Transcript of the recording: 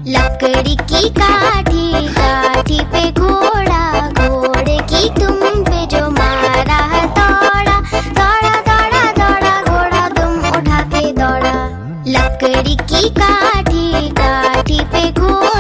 लकड़ी की काठी, काठी पे घोड़ा, घोड़े की दुम पे जो मारा दौड़ा, दौड़ा दौड़ा दौड़ा घोड़ा दुम उठा के दौड़ा। लकड़ी की काठी, काठी पे घोड़ा,